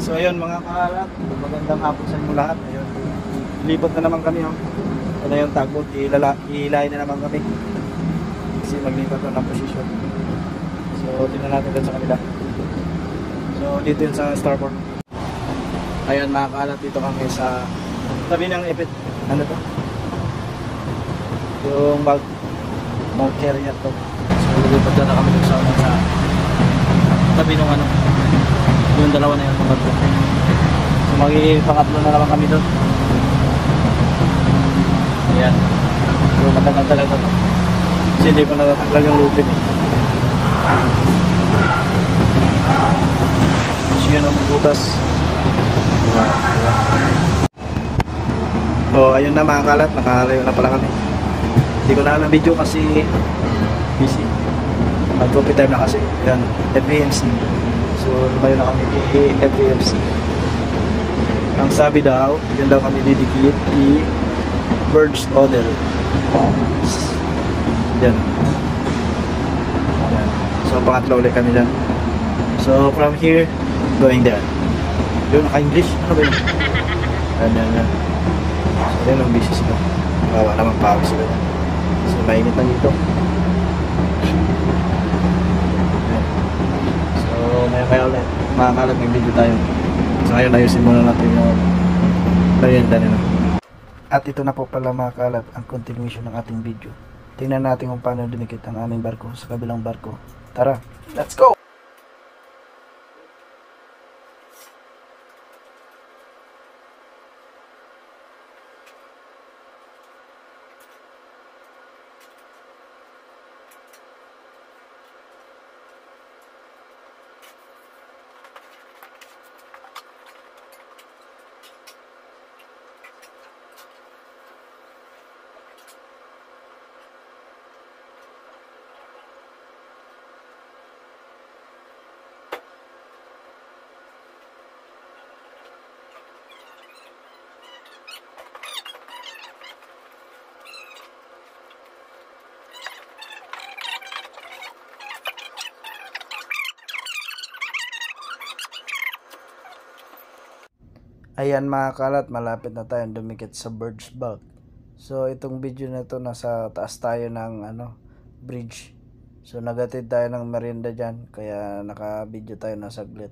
So ayun mga kahalat, magandang hapon sa inyo lahat. Ayun, lipat na naman kami. Ito na yung tagboat, ihilahin na naman kami kasi maglipat na ng posisyon. So tingnan natin dun sa kanila. So dito yun sa starboard. Ayun mga kahalat, dito kami sa tabi ng ipit. Ano to? Yung bulk carrier to. So lipat na kami dun sa tabi ng ano, yung dalawa na yung mga to. So magiging pangatlo na naman kami doon. Ayan. So matagal talaga to. Kasi hindi ko natatanggal yung lupin eh. So yun ang magbutas. So ayun na mga kalat, nakarayo na pala kami. Hindi ko na alam video kasi busy. Mag-coffee time na kasi. Ayan, FAMC. So lumayo na kami FAMC. Ang sabi daw, yun daw kami didikit Birds Odell. Yan. Yan. So pangatlo ulit kami dyan. So from here, going there. Yun, naka-English. Ano ba yun? Yan. So yun ang business mo. Bawa naman pawis sila yan. So mainit na dito. Yan. So maya ulit. Makakalag may video tayo. So ngayon ayusin muna natin yung merienda nila. At ito na po pala mga kalat ang continuation ng ating video. Tingnan natin kung paano dumikit ang aming barko sa kabilang barko. Tara, let's go! Ayan mga kalat, malapit na tayong dumikit sa Birds Bulk. So itong video na to, nasa taas tayo ng bridge. So nagatid tayo ng merienda dyan, kaya naka video tayo na saglit.